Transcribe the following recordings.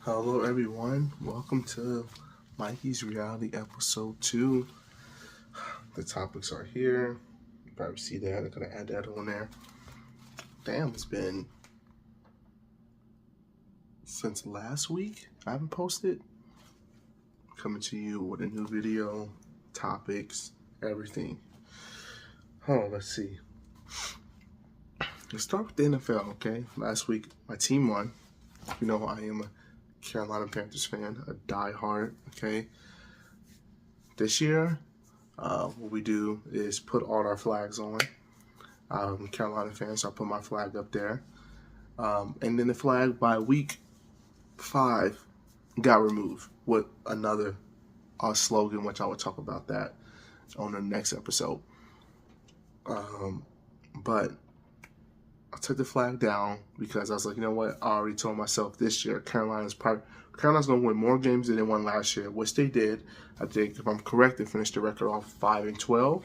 Hello everyone, welcome to Mikey's Reality Episode 2. The topics are here. You probably see that. I'm going to add that on there. Damn, it's been since last week I haven't posted. Coming to you with a new video, topics, everything. Let's see. Let's start with the NFL, okay? Last week, my team won. You know, I am a Carolina Panthers fan, a diehard, okay? This year, what we do is put all our flags on. I'm a Carolina fan, so I put my flag up there. And then the flag by week 5 got removed with another slogan, which I will talk about that on the next episode. But I took the flag down because I was like, you know what? I already told myself this year Carolina's going to win more games than they won last year, which they did. I think, if I'm correct, they finished the record off 5-12.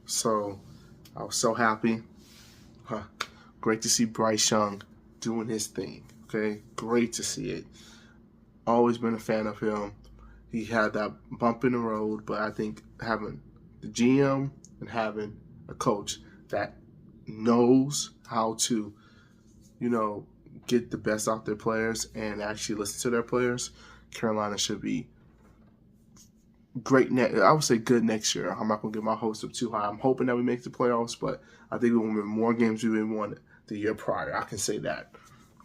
So I was so happy. Great to see Bryce Young doing his thing. Okay, great to see it. Always been a fan of him. He had that bump in the road, but I think having the GM and having a coach that knows how to, get the best out their players and actually listen to their players, Carolina should be great. I would say good next year. I'm not going to get my hopes up too high. I'm hoping that we make the playoffs, but I think we'll win more games than we won the year prior. I can say that.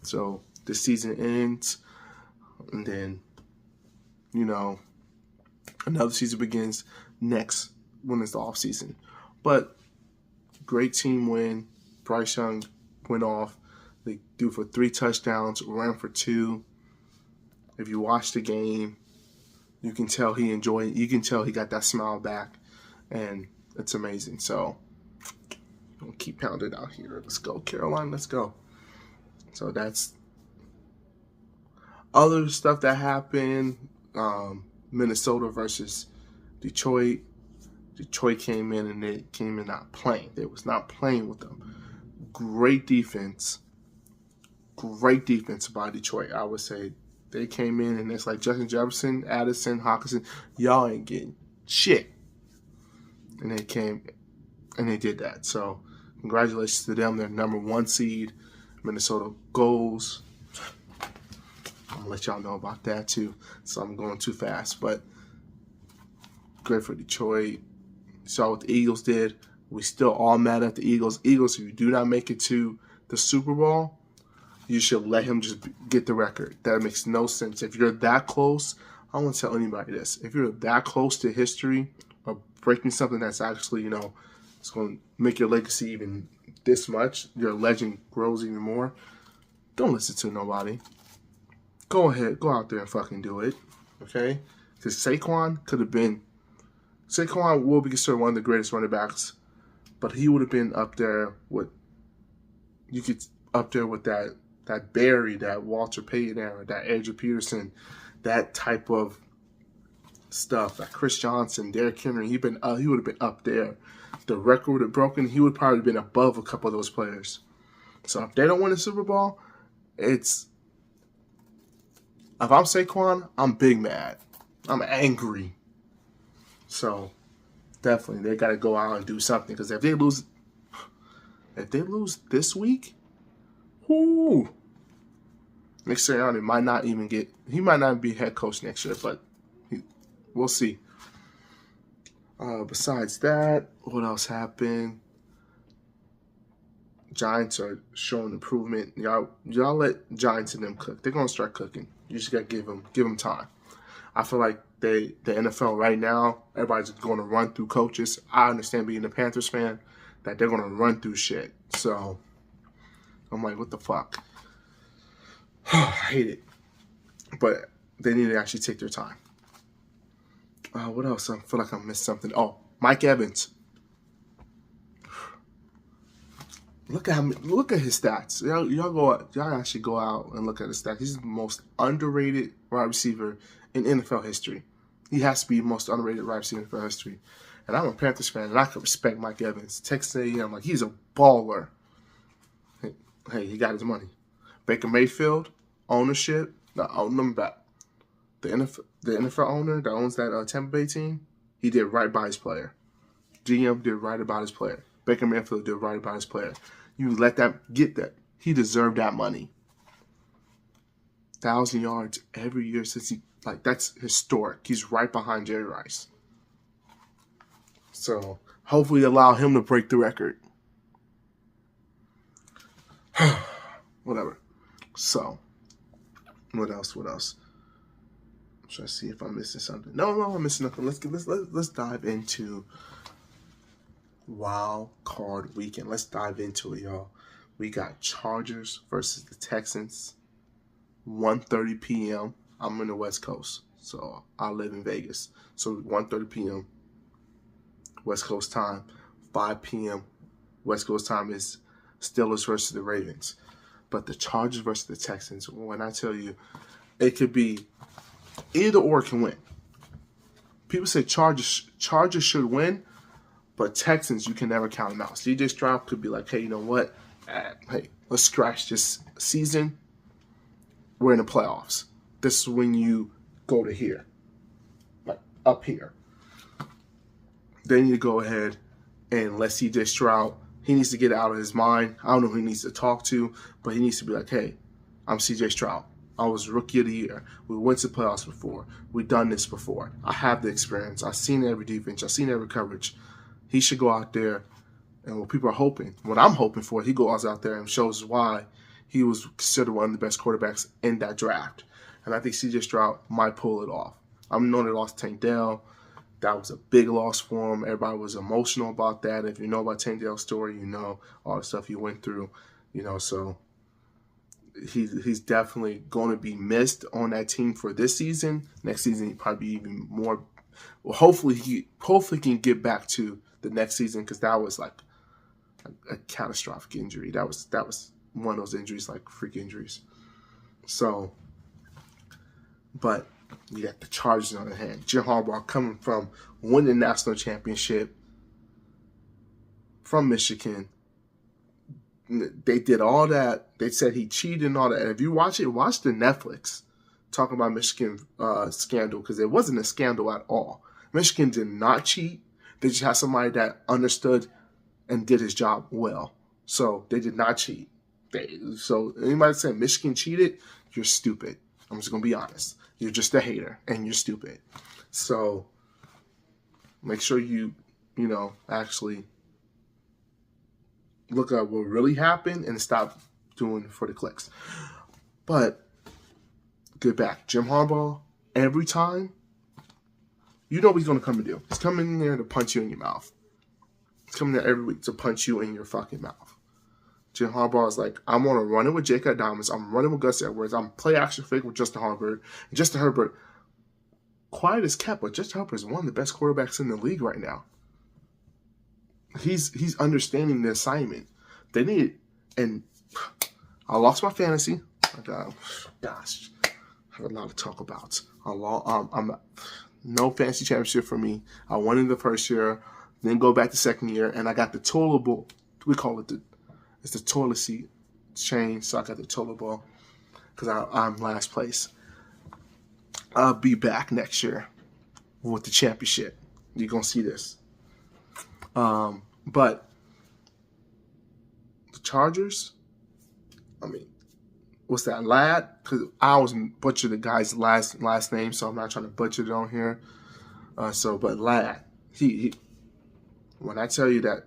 So the season ends, and then, another season begins next when it's the off season. But great team win. Bryce Young went off. They threw for 3 touchdowns, ran for 2. If you watch the game, you can tell he enjoyed it. You can tell he got that smile back, and it's amazing. So we'll keep pounding out here. Let's go, Carolina. Let's go. So that's other stuff that happened. Minnesota versus Detroit. Detroit came in and they came in not playing. They was not playing with them. Great defense. Great defense by Detroit. I would say they came in and it's like Justin Jefferson, Addison, Hawkinson, y'all ain't getting shit. And they came and they did that. So congratulations to them. They're number 1 seed. Minnesota goals. I'm going to let y'all know about that too. So I'm going too fast. But great for Detroit. Saw what the Eagles did. We still all mad at the Eagles. Eagles, if you do not make it to the Super Bowl, you should let him just get the record. That makes no sense. If you're that close, I don't want to tell anybody this. If you're that close to history or breaking something that's actually, it's going to make your legacy even this much, your legend grows even more, don't listen to nobody. Go ahead. Go out there and fucking do it. Okay? Because Saquon will be considered one of the greatest running backs, but he would have been up there with that Barry, that Walter Payton era, that Andrew Peterson, that type of stuff, that Chris Johnson, Derrick Henry. He would have been up there. The record would have broken. He would probably have been above a couple of those players. So if they don't win the Super Bowl, if I'm Saquon, I'm big mad. I'm angry. So definitely they got to go out and do something, because if they lose this week, Nick Sirianni might not be head coach next year, but we'll see. Besides that, what else happened? Giants are showing improvement. Y'all let Giants and them cook. They're gonna start cooking. You just gotta give them time. I feel like the NFL right now, everybody's going to run through coaches. I understand, being a Panthers fan, that they're going to run through shit. So I'm like, what the fuck? I hate it. But they need to actually take their time. What else? I feel like I missed something. Oh, Mike Evans. Look at his stats. Y'all actually go out and look at his stats. He's the most underrated wide receiver in NFL history. He has to be the most underrated wide receiver in NFL history. And I'm a Panthers fan, and I can respect Mike Evans. Texas A&M, like, he's a baller. Hey, he got his money. Baker Mayfield, ownership, No, I'll number back. The NFL owner that owns that Tampa Bay team, he did right by his player. GM did right about his player. Baker Mayfield did right about his player. You let that get that. He deserved that money. 1,000 yards every year since that's historic. He's right behind Jerry Rice. So hopefully allow him to break the record. Whatever. So, what else? I'm trying to see if I'm missing something. No, I'm missing nothing. Let's dive into Wild Card Weekend. Let's dive into it, y'all. We got Chargers versus the Texans, 1:30 p.m. I'm in the West Coast, so I live in Vegas. So 1:30 p.m. West Coast time, 5 p.m. West Coast time is Steelers versus the Ravens. But the Chargers versus the Texans, when I tell you, it could be either or can win. People say Chargers should win, but Texans, you can never count them out. CJ Stroud could be like, hey, you know what? Hey, let's scratch this season. We're in the playoffs. This is when you go to here, like up here. Then you go ahead and let CJ Stroud. He needs to get out of his mind. I don't know who he needs to talk to, but he needs to be like, hey, I'm CJ Stroud. I was Rookie of the Year. We went to the playoffs before. We've done this before. I have the experience. I've seen every defense. I've seen every coverage. He should go out there, and what people are hoping, what I'm hoping for, he goes out there and shows why he was considered one of the best quarterbacks in that draft. And I think CJ Stroud might pull it off. I'm knowing they lost Tank Dell. That was a big loss for him. Everybody was emotional about that. If you know about Tank Dell's story, you know all the stuff he went through. So he's definitely going to be missed on that team for this season. Next season, he'll probably be even more. Well, hopefully he can get back to the next season, because that was like a catastrophic injury. That was one of those injuries, like freak injuries. So, but you got the Chargers on the hand. Jim Harbaugh coming from winning the national championship from Michigan. They did all that. They said he cheated and all that. And if you watch it, watch the Netflix talking about Michigan scandal, because it wasn't a scandal at all. Michigan did not cheat. They just had somebody that understood and did his job well. So they did not cheat. So anybody saying Michigan cheated, you're stupid. I'm just going to be honest. You're just a hater, and you're stupid. So make sure you actually look at what really happened and stop doing it for the clicks. But get back. Jim Harbaugh, every time, you know what he's going to come and do. He's coming in there to punch you in your mouth. He's coming there every week to punch you in your fucking mouth. Jim Harbaugh is like, I'm going to run it with J.K. Dobbins. I'm running with Gus Edwards. I'm play action fake with Justin Herbert. And Justin Herbert, quiet as kept, but Justin Herbert is one of the best quarterbacks in the league right now. He's understanding the assignment. They need it. And I lost my fantasy. Gosh, I have a lot to talk about. No fantasy championship for me. I won in the first year, then go back to second year, and I got the toiletable. We call it it's the toilet seat change, so I got the toilet bowl because I'm last place. I'll be back next year with the championship. You're going to see this. But the Chargers, what's that, Ladd? Because I always butcher the guy's last name, so I'm not trying to butcher it on here. But Ladd, he when I tell you that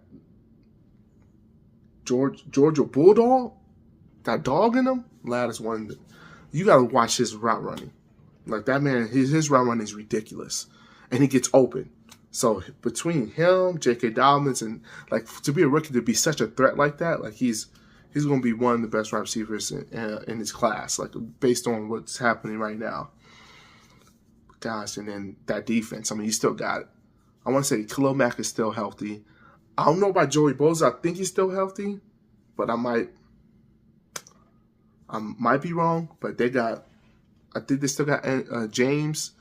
Georgia Bulldog, that dog in him, Ladd is one of the, you got to watch his route running. Like that man, his route running is ridiculous. And he gets open. So between him, J.K. Dobbins, and like to be a rookie to be such a threat like that, like he's going to be one of the best wide receivers in his class, like based on what's happening right now. Gosh, and then that defense. You still got it. I want to say Khalil Mack is still healthy. I don't know about Joey Bosa. I think he's still healthy, but I might be wrong. But I think they still got James,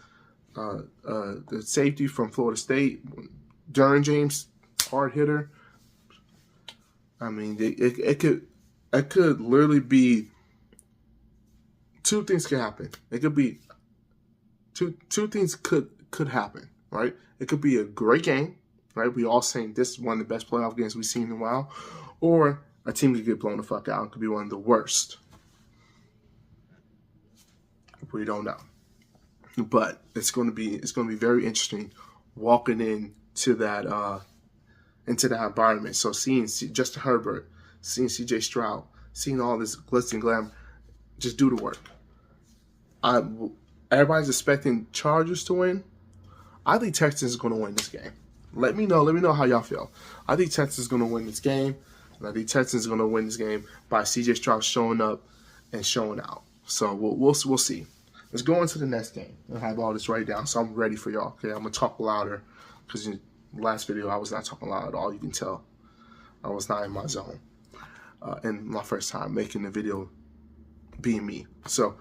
the safety from Florida State, Derwin James, hard hitter. It could literally be two things can happen. It could be two things could happen, right? It could be a great game, right? We all saying this is one of the best playoff games we've seen in a while, or a team could get blown the fuck out. It could be one of the worst. We don't know, but it's going to be very interesting walking into that environment. So seeing Justin Herbert, seeing C.J. Stroud, seeing all this glitz and glam, just do the work. Everybody's expecting Chargers to win. I think Texans is going to win this game. Let me know how y'all feel. I think Texans is going to win this game, and I think Texans is going to win this game by C.J. Stroud showing up and showing out. So we'll see. Let's go into the next game. I have all this right down, so I'm ready for y'all. Okay, I'm gonna talk louder because in the last video I was not talking loud at all. You can tell I was not in my zone. And my first time making the video, being me. So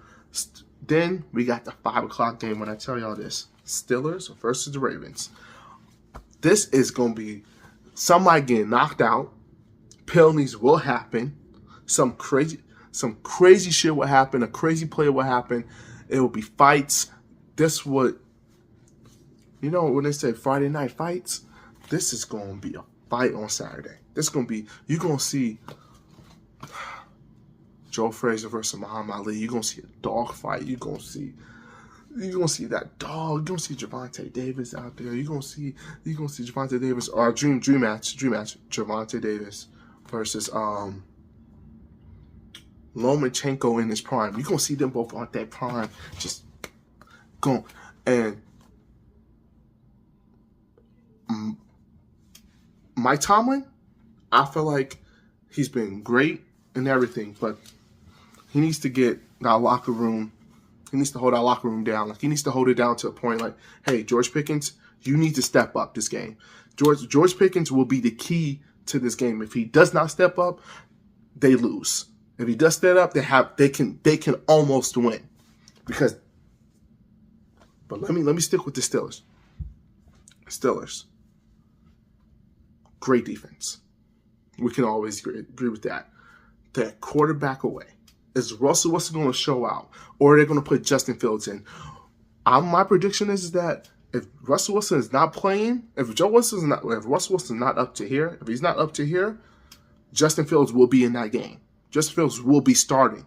then we got the 5 o'clock game. When I tell y'all this, Steelers versus the Ravens. This is gonna be somebody getting knocked out. Penalties will happen. Some crazy shit will happen. A crazy play will happen. It will be fights. This would, when they say Friday night fights, this is going to be a fight on Saturday. This is going to be, you're going to see Joe Frazier versus Muhammad Ali. You're going to see a dog fight. You're going to see that dog. You're going to see Gervonta Davis out there. You're going to see Gervonta Davis, or dream match, Gervonta Davis versus Lomachenko in his prime. You're going to see them both on that prime just going. And Mike Tomlin, I feel like he's been great and everything, but he needs to get that locker room. He needs to hold that locker room down. Like, he needs to hold it down to a point like, hey, George Pickens, you need to step up this game. George Pickens will be the key to this game. If he does not step up, they lose. If he does step up, they can almost win. But let me stick with the Steelers. Steelers, great defense. We can always agree with that. That quarterback away. Is Russell Wilson going to show out, or are they going to put Justin Fields in? My prediction is that if Russell Wilson is not playing, if Russell Wilson is not up to here, if he's not up to here, Justin Fields will be in that game. Justin Fields will be starting.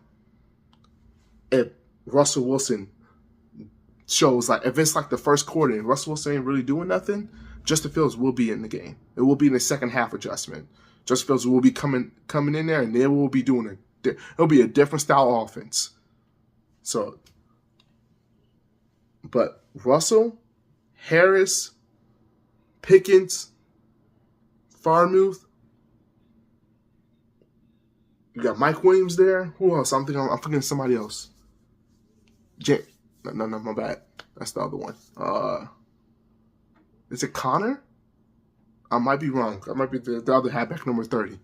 If Russell Wilson shows, like, if it's like the first quarter and Russell Wilson ain't really doing nothing, Justin Fields will be in the game. It will be in the second half adjustment. Justin Fields will be coming in there, and they will be doing it'll be a different style offense. So, but Russell, Harris, Pickens, Farmuth, you got Mike Williams there. Who else? I'm forgetting somebody else. No, my bad. That's the other one. Is it Connor? I might be wrong. I might be the other halfback, number 30.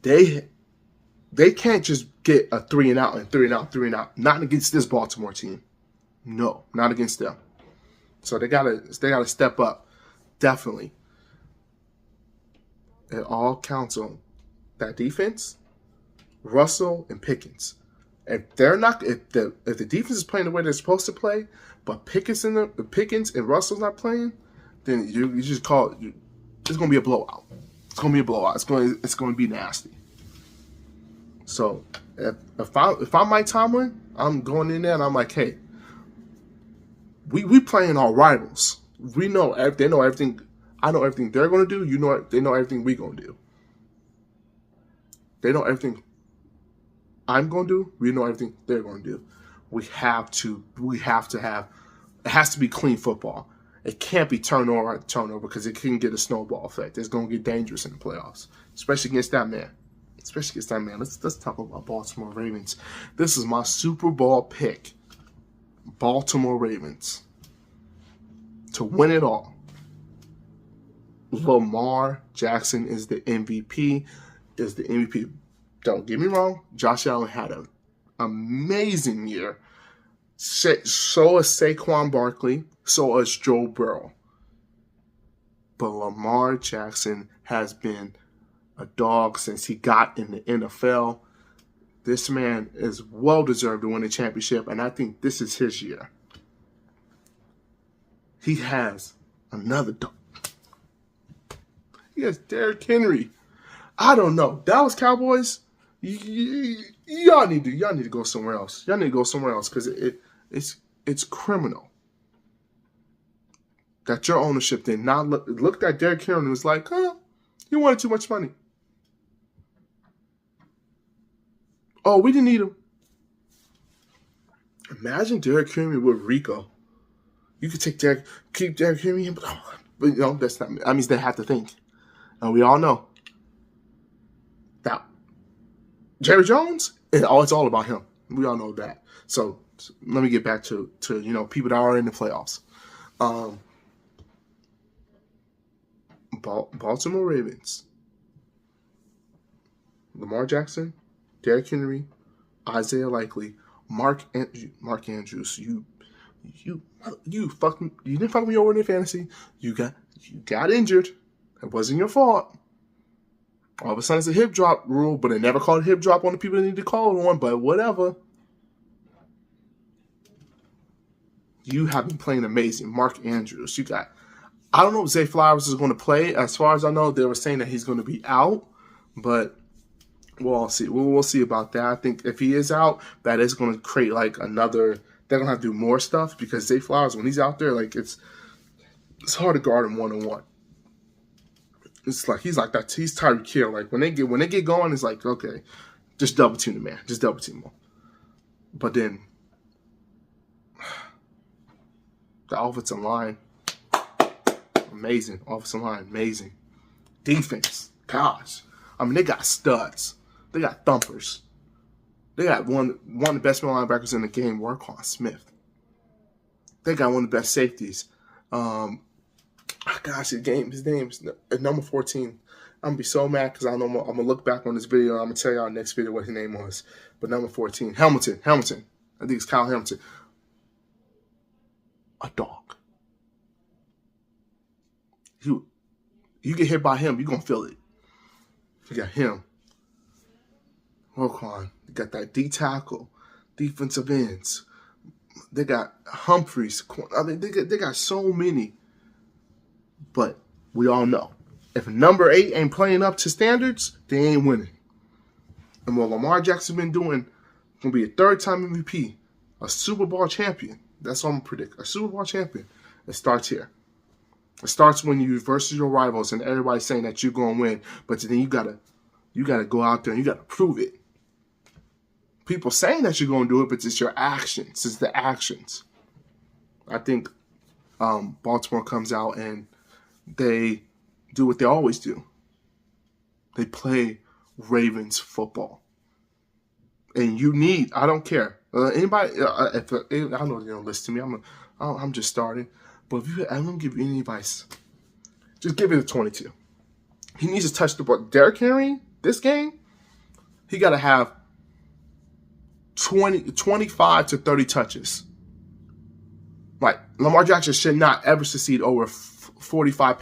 They can't just get a 3 and out and 3 and out, 3 and out. Not against this Baltimore team. No, not against them. So they gotta step up. Definitely. It all counts on that defense, Russell and Pickens. If the defense is playing the way they're supposed to play, but Pickens and Russell's not playing, then you just call it. It's gonna be a blowout. It's gonna be a blowout. It's gonna be nasty. So if I'm Mike Tomlin, I'm going in there and I'm like, hey, we playing our rivals. They know everything. I know everything they're gonna do. They know everything we gonna do. They know everything I'm gonna do. We know everything they're gonna do. We have to have. It has to be clean football. It can't be turnover because it can get a snowball effect. It's gonna get dangerous in the playoffs, especially against that man. Let's talk about Baltimore Ravens. This is my Super Bowl pick. Baltimore Ravens to win it all. Lamar Jackson is the MVP. Don't get me wrong. Josh Allen had an amazing year. So is Saquon Barkley. So is Joe Burrow. But Lamar Jackson has been a dog since he got in the NFL. This man is well-deserved to win a championship, and I think this is his year. He has another dog. He has Derrick Henry. I don't know. Dallas Cowboys, y'all need to go somewhere else. Y'all need to go somewhere else because it's criminal that your ownership did not looked at Derrick Henry and was like, he wanted too much money. Oh, we didn't need him. Imagine Derrick Henry with Rico. You could keep Derrick Henry, but that's not. That means they have to think, and we all know that Jerry Jones. It's all about him. We all know that. So let me get back to people that are in the playoffs. Baltimore Ravens. Lamar Jackson, Derrick Henry, Isaiah Likely, Mark Andrews. You didn't fuck me over in the fantasy. You got injured. It wasn't your fault. All of a sudden it's a hip drop rule, but they never called a hip drop on the people that need to call it on. But whatever. You have been playing amazing, Mark Andrews. I don't know if Zay Flowers is going to play. As far as I know, they were saying that he's going to be out, but we'll all see. We'll see about that. I think if he is out, that is going to create like another. They're going to have to do more stuff because Zay Flowers, when he's out there, like it's hard to guard him one-on-one. It's like he's like that. He's Tyreek Hill. Like when they get going, it's like okay, just double team the man, just double team him. But then the offensive line, amazing. Offensive line, amazing. Defense, gosh. I mean, they got studs. They got thumpers. They got one of the best middle linebackers in the game, Warquan Smith. They got one of the best safeties. His name's number 14. I'm going to be so mad because I know I'm going to look back on this video and I'm going to tell y'all next video what his name was. But number 14, Hamilton. I think it's Kyle Hamilton. A dog. You get hit by him, you're going to feel it. You got him. Roquan. You got that D tackle, defensive ends. They got Humphreys. I mean, they got so many. But we all know, if number 8 ain't playing up to standards, they ain't winning. And what Lamar Jackson been doing, going to be a third-time MVP, a Super Bowl champion. That's what I'm going to predict. A Super Bowl champion. It starts here. It starts when you versus your rivals and everybody's saying that you're going to win. But then you gotta go out there and you got to prove it. People saying that you're going to do it, but it's your actions. It's the actions. I think Baltimore comes out and they do what they always do. They play Ravens football. And I don't care. Anybody, I know you don't listen to me. I'm just starting. But I'm going to give you any advice. Just give it a 22. He needs to touch the ball. Derrick Henry, this game, he got to have 25 to 30 touches. Like, Lamar Jackson should not ever succeed over 45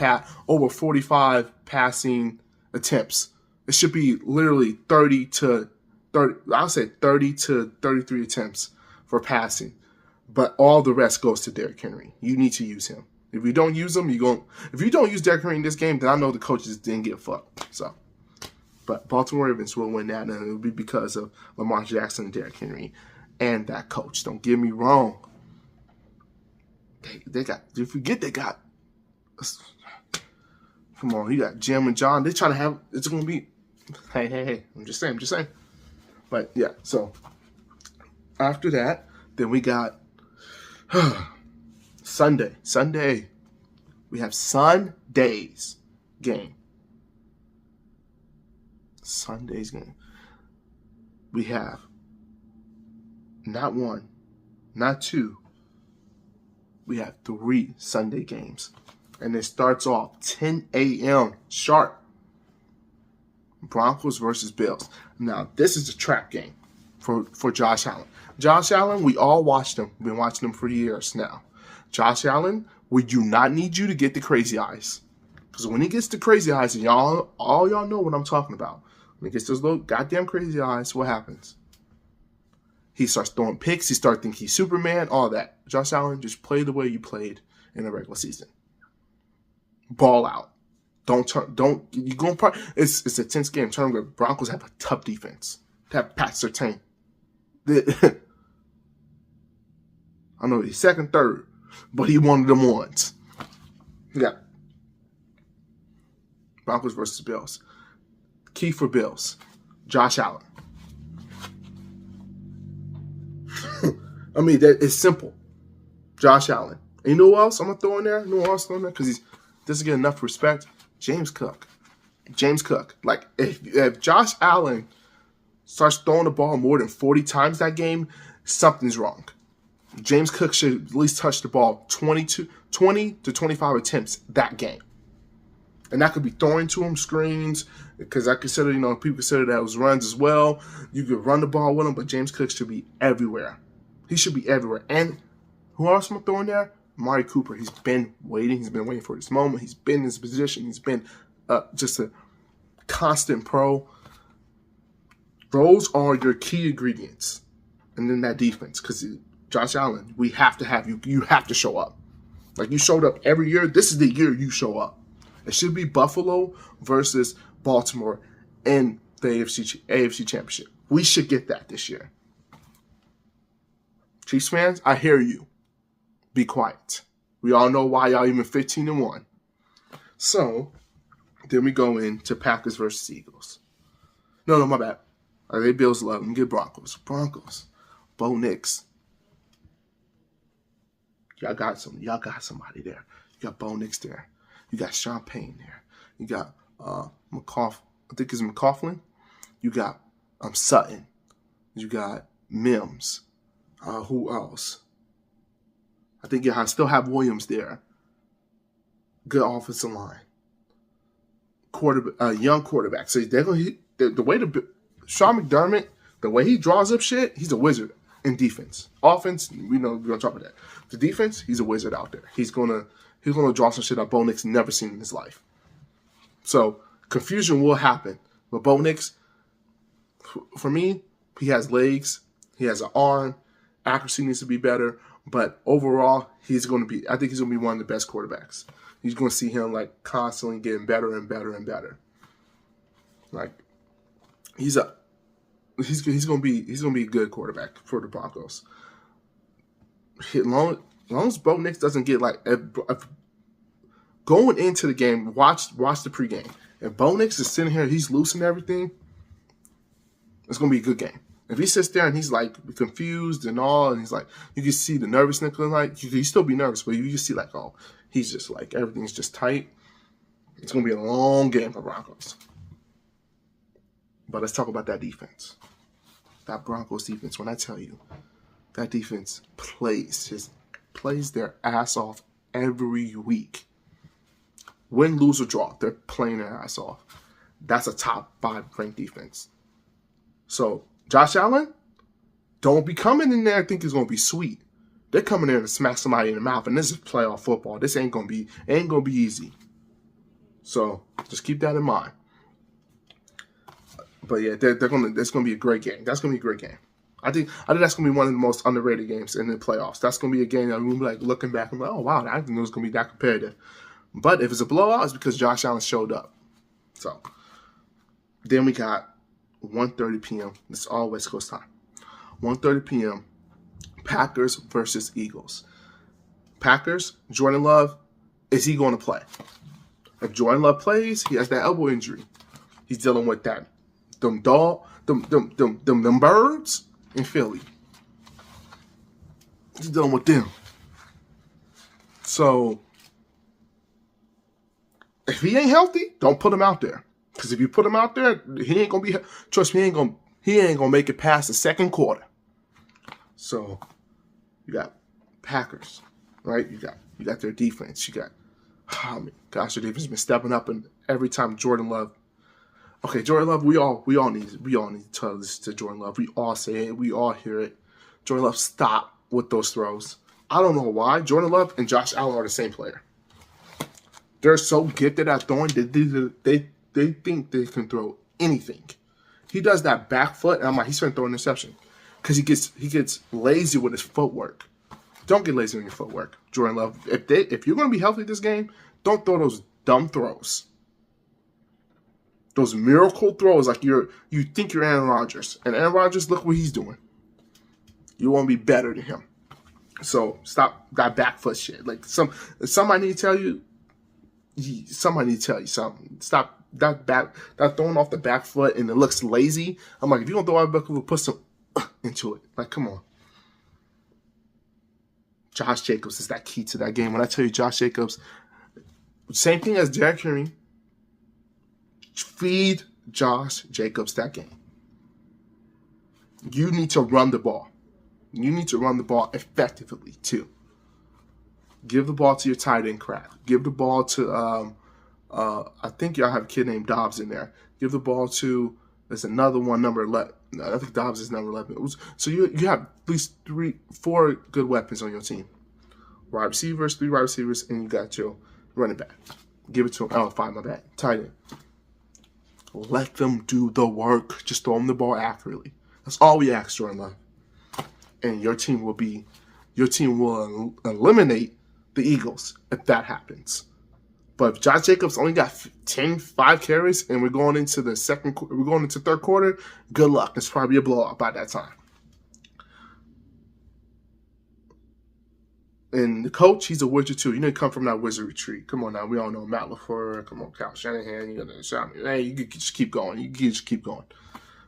passing attempts. It should be literally 30 to 33 attempts for passing. But all the rest goes to Derrick Henry. You need to use him. If you don't use him, if you don't use Derrick Henry in this game, then I know the coaches didn't get fucked. So, but Baltimore Ravens will win that, and it'll be because of Lamar Jackson and Derrick Henry and that coach. Don't get me wrong. They got. Come on, you got Jim and John. They're trying to have. It's going to be. Hey. I'm just saying. But yeah. So after that, then we got Sunday. We have Sunday's game. Sunday's game. We have not one, not two. We have 3 Sunday games. And it starts off 10 a.m. sharp. Broncos versus Bills. Now, this is a trap game for Josh Allen. Josh Allen, we all watched him. We've been watching him for years now. Josh Allen, we do not need you to get the crazy eyes. Because when he gets the crazy eyes, and all y'all know what I'm talking about. When he gets those little goddamn crazy eyes, what happens? He starts throwing picks. He starts thinking he's Superman, all that. Josh Allen, just play the way you played in the regular season. Ball out. It's a tense game. The Broncos have a tough defense. They have Pat Surtain. I know he's second, third, but he one of them ones. Yeah. Broncos versus Bills. Key for Bills. Josh Allen. I mean, it's simple. Josh Allen. And you know who else I'm going to throw in there? Because he doesn't get enough respect. James Cook. Like, if Josh Allen starts throwing the ball more than 40 times that game, something's wrong. James Cook should at least touch the ball 20 to 25 attempts that game. And that could be throwing to him, screens, because I consider, people consider that was runs as well. You could run the ball with him, but James Cook should be everywhere. He should be everywhere. And who else am I throwing there? Amari Cooper. He's been waiting. He's been waiting for this moment. He's been in his position. He's been just a constant pro. Those are your key ingredients. And then that defense. Because Josh Allen, we have to have you. You have to show up. Like you showed up every year. This is the year you show up. It should be Buffalo versus Baltimore in the AFC Championship. We should get that this year. Chiefs fans, I hear you. Be quiet. We all know why y'all even 15-1. So, then we go into Packers versus Eagles. No, my bad. They Bills 11. Get Broncos. Bo Nix. Y'all got somebody there. You got Bo Nix there. You got Sean Payne there. You got McCoughlin. I think it's McCoughlin. You got Sutton. You got Mims. Who else? I think I still have Williams there. Good offensive line. Young quarterback. So they're going the way Sean McDermott, the way he draws up shit, he's a wizard in defense. Offense, we know we're gonna talk about that. The defense, he's a wizard out there. He's gonna draw some shit up Bo Nix never seen in his life. So confusion will happen. But Bo Nix, for me, he has legs, he has an arm, accuracy needs to be better. But overall, I think he's going to be one of the best quarterbacks. He's going to see him like constantly getting better and better and better. Like he's going to be a good quarterback for the Broncos. As long as Bo Nix doesn't get like going into the game, watch the pregame. If Bo Nix is sitting here, he's loose and everything, it's going to be a good game. If he sits there and he's like confused and all, and he's like, you can see the nervousness, like you can still be nervous, but you can see like, oh, he's just like everything's just tight. It's gonna be a long game for Broncos. But let's talk about that defense. That Broncos defense. When I tell you, that defense plays their ass off every week. Win, lose, or draw, they're playing their ass off. That's a top 5 ranked defense. So Josh Allen, don't be coming in there and think it's gonna be sweet. They're coming in to smack somebody in the mouth, and this is playoff football. This ain't gonna be easy. So just keep that in mind. But yeah, that's gonna be a great game. That's gonna be a great game. I think that's gonna be one of the most underrated games in the playoffs. That's gonna be a game that we'll be like looking back and like, oh wow, I didn't know it was gonna be that competitive. But if it's a blowout, it's because Josh Allen showed up. So then we got 1:30 p.m. This is all West Coast time. 1:30 p.m. Packers versus Eagles. Packers, Jordan Love, is he going to play? If Jordan Love plays, he has that elbow injury. He's dealing with that. Them birds in Philly. He's dealing with them. So if he ain't healthy, don't put him out there. Because if you put him out there, he ain't gonna be. Trust me, he ain't gonna make it past the second quarter. So you got Packers, right? You got their defense. You got, oh my gosh, their defense has been stepping up, and every time Jordan Love. Okay, Jordan Love, we all need to tell this to Jordan Love. We all say it. We all hear it. Jordan Love, stop with those throws. I don't know why. Jordan Love and Josh Allen are the same player. They're so gifted at throwing that they think they can throw anything. He does that back foot, and I'm like, he's trying to throw an interception because he gets lazy with his footwork. Don't get lazy on your footwork, Jordan Love. If you're going to be healthy this game, don't throw those dumb throws. Those miracle throws like you think you're Aaron Rodgers. And Aaron Rodgers, look what he's doing. You want to be better than him. So stop that back foot shit. Like somebody need to tell you. Somebody need to tell you something. Stop that throwing off the back foot and it looks lazy. I'm like, if you're gonna throw out back foot, put some into it. Like, come on. Josh Jacobs is that key to that game. When I tell you Josh Jacobs, same thing as Derrick Henry. Feed Josh Jacobs that game. You need to run the ball. You need to run the ball effectively too. Give the ball to your tight end crap. Give the ball to I think y'all have a kid named Dobbs in there. Give the ball to there's another one, number 11. I think Dobbs is number 11. So you have at least 4 good weapons on your team. 3 wide receivers, and you got your running back. Give it to him. Oh, 5, my bad. Tight end. Let them do the work. Just throw them the ball accurately. That's all we ask, Jordan Love. And your team will eliminate the Eagles if that happens. But if Josh Jacobs only got 5 carries and we're going into third quarter, good luck. It's probably a blowout by that time. And the coach, he's a wizard too. You know, he come from that wizardry tree. Come on now, we all know Matt LaFleur. Come on, Kyle Shanahan. You got to shout me. Hey, you can just keep going. You can just keep going.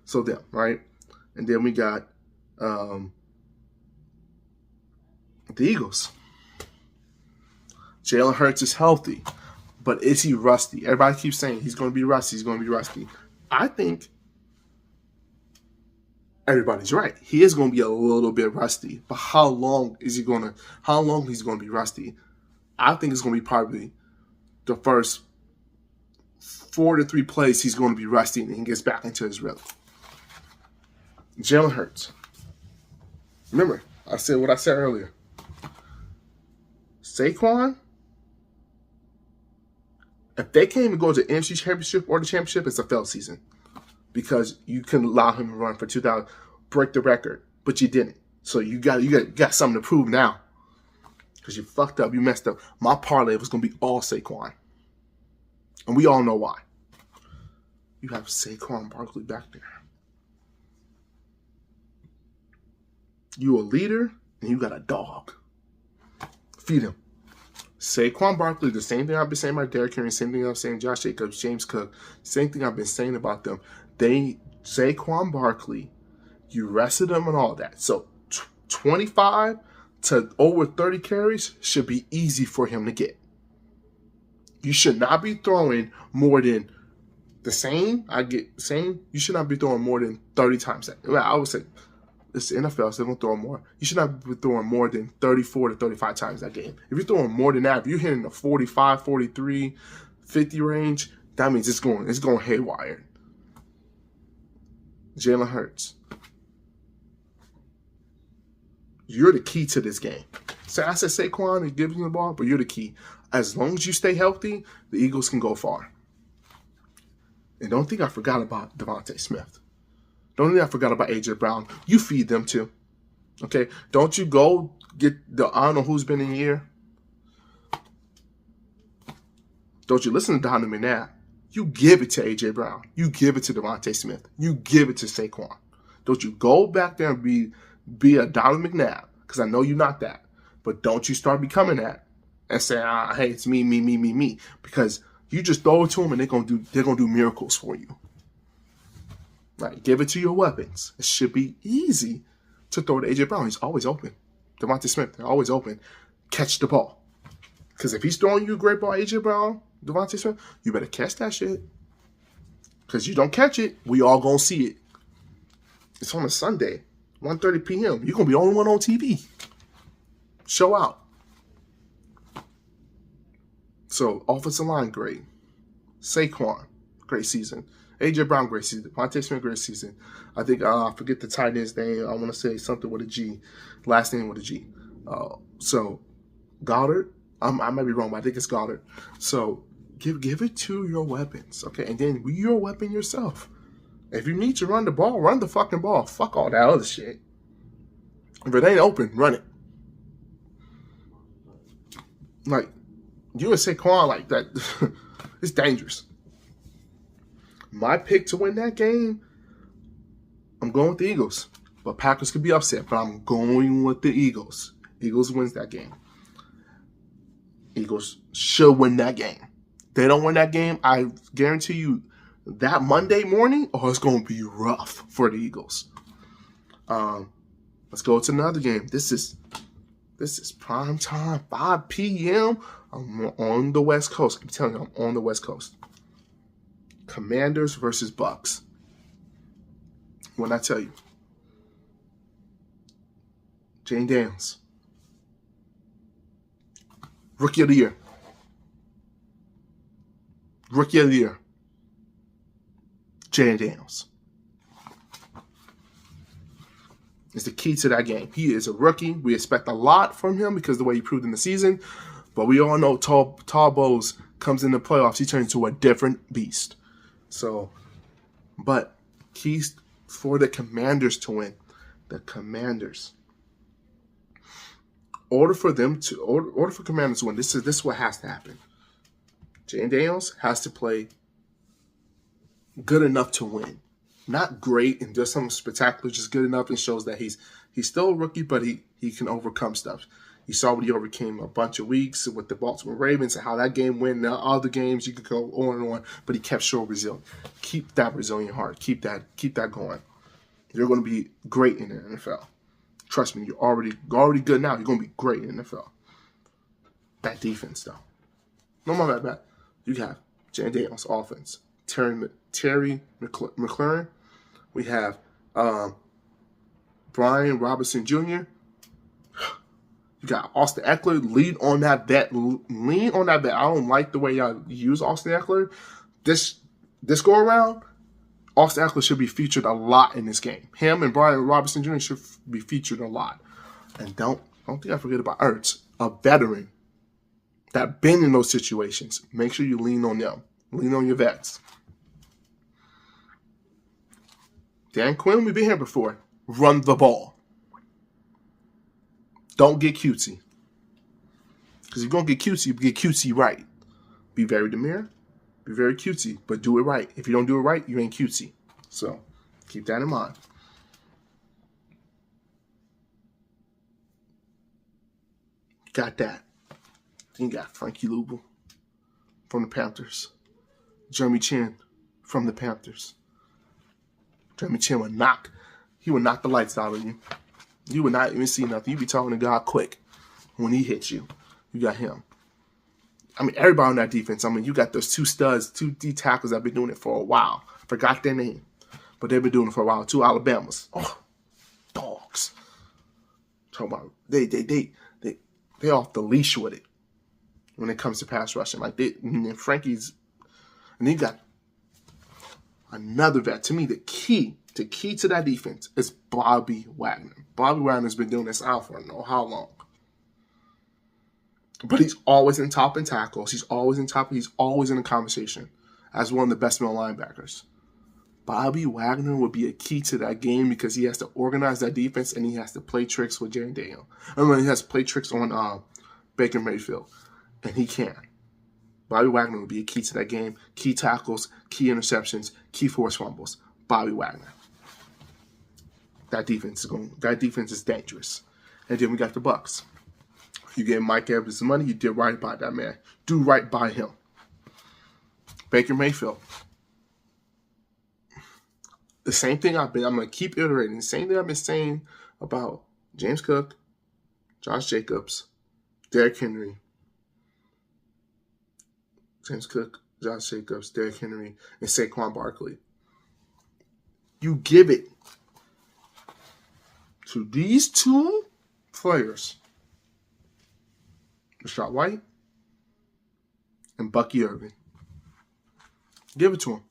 So them, right? And then we got the Eagles. Jalen Hurts is healthy, but is he rusty? Everybody keeps saying he's going to be rusty. He's going to be rusty. I think everybody's right. He is going to be a little bit rusty, but how long he's going to be rusty? I think it's going to be probably the first 4 to 3 plays he's going to be rusty and he gets back into his rhythm. Jalen Hurts. Remember, I said what I said earlier. Saquon, if they can't even go to the NFC Championship or the championship, it's a failed season. Because you couldn't allow him to run for 2,000, break the record, but you didn't. So you got something to prove now. Because you fucked up, you messed up. My parlay was going to be all Saquon. And we all know why. You have Saquon Barkley back there. You a leader, and you got a dog. Feed him. Saquon Barkley, the same thing I've been saying about Derrick Henry, same thing I'm saying Josh Jacobs, James Cook, same thing I've been saying about them. Saquon Barkley, you rested him and all that. So 25 to over 30 carries should be easy for him to get. You should not be throwing more than the same. You should not be throwing more than 30 times that. Well, I would say it's the NFL, so they're going to throw more. You should not be throwing more than 34 to 35 times that game. If you're throwing more than that, if you're hitting the 45, 43, 50 range, that means it's going haywire. Jalen Hurts. You're the key to this game. So I said Saquon and giving the ball, but you're the key. As long as you stay healthy, the Eagles can go far. And don't think I forgot about Devontae Smith. Don't think I forgot about A.J. Brown. You feed them too. Okay? Don't you go get I don't know who's been in the year. Don't you listen to Donovan McNabb. You give it to A.J. Brown. You give it to Devontae Smith. You give it to Saquon. Don't you go back there and be a Donovan McNabb, because I know you're not that. But don't you start becoming that and say, hey, it's me. Because you just throw it to them and they're gonna do miracles for you. Right? Give it to your weapons. It should be easy to throw to A.J. Brown. He's always open. Devontae Smith, they're always open. Catch the ball. Because if he's throwing you a great ball, A.J. Brown, Devontae Smith, you better catch that shit. Because you don't catch it, we all gonna see it. It's on a Sunday, 1:30 p.m. You're gonna be the only one on TV. Show out. So, offensive line, great. Saquon, great season. A.J. Brown, great season. Devontae Smith, great season. I think, I forget the tight end's name. I want to say something with a G. Last name with a G. So, Goddard, I might be wrong, but I think it's Goddard. So give it to your weapons, okay? And then be your weapon yourself. If you need to run the ball, run the fucking ball. Fuck all that other shit. If it ain't open, run it. Like, you and Saquon like that, it's dangerous. My pick to win that game, I'm going with the Eagles. But Packers could be upset, but I'm going with the Eagles. Eagles wins that game. Eagles should win that game. They don't win that game, I guarantee you that Monday morning, it's going to be rough for the Eagles. Let's go to another game. This is prime time, 5 p.m. I'm on the West Coast. I'm telling you, I'm on the West Coast. Commanders versus Bucks. When I tell you, Jane Daniels, Rookie of the Year. Rookie of the Year. Jane Daniels is the key to that game. He is a rookie. We expect a lot from him because of the way he proved in the season. But we all know Tall Bowes comes in the playoffs, he turns into a different beast. So, but keys for the Commanders to win. The Commanders. Order for Commanders to win. This is what has to happen. Jane Daniels has to play good enough to win. Not great and does something spectacular, just good enough and shows that he's still a rookie, but he can overcome stuff. You saw what he overcame a bunch of weeks with the Baltimore Ravens and how that game went. Now other games you could go on and on, but he kept showing resilience. Keep that resilient heart. Keep that going. You're going to be great in the NFL. Trust me, you're already good now. You're going to be great in the NFL. That defense, though. No more bad. You have Jane Daniels offense. Terry McLaurin. We have Brian Robinson Jr. You got Austin Eckler. Lean on that bet. I don't like the way y'all use Austin Eckler. This go around, Austin Eckler should be featured a lot in this game. Him and Brian Robinson Jr. should be featured a lot. And don't think I forget about Ertz, a veteran that been in those situations. Make sure you lean on them. Lean on your vets. Dan Quinn, we've been here before. Run the ball. Don't get cutesy. Because if you're going to get cutesy, you get cutesy right. Be very demure. Be very cutesy. But do it right. If you don't do it right, you ain't cutesy. So, keep that in mind. Got that. Then you got Frankie Louisville from the Panthers. Jeremy Chin from the Panthers. Jeremy Chin would knock the lights out of you. You would not even see nothing. You'd be talking to God quick when he hits you. You got him. I mean, everybody on that defense. I mean, you got those two studs, 2 D tackles that have been doing it for a while. Forgot their name. But they've been doing it for a while. 2 Alabamas. Oh, dogs. Talking about they off the leash with it when it comes to pass rushing. Like and Frankie's, and then you got another vet. To me, the key to that defense is Bobby Wagner. Bobby Wagner's been doing this out for I don't know how long. But he's always in top in tackles. He's always in the conversation as one of the best middle linebackers. Bobby Wagner would be a key to that game because he has to organize that defense and he has to play tricks with Jane Daniel. He has to play tricks on Baker Mayfield. And he can. Bobby Wagner would be a key to that game. Key tackles, key interceptions, key forced fumbles. Bobby Wagner. That defense is dangerous. And then we got the Bucks. You gave Mike Evans the money, you did right by that man. Do right by him. Baker Mayfield. The same thing I'm going to keep iterating. The same thing I've been saying about James Cook, Josh Jacobs, Derrick Henry. James Cook, Josh Jacobs, Derrick Henry, and Saquon Barkley. You give it to these 2 players, Rashad White and Bucky Irving. Give it to them.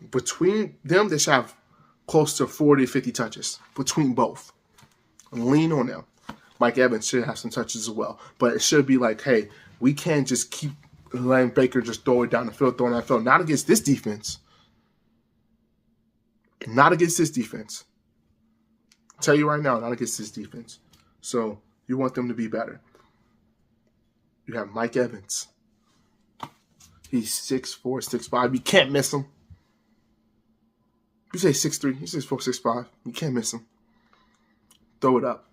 Between them, they should have close to 40, 50 touches. Between both. Lean on them. Mike Evans should have some touches as well. But it should be like, hey, we can't just keep letting Baker just throw it down the field, throwing that field. Not against this defense. Not against this defense. I'll tell you right now, not against this defense. So you want them to be better. You have Mike Evans. He's 6'4", 6'5". You can't miss him. You say 6'3", he's 6'4", 6'5". You can't miss him. Throw it up.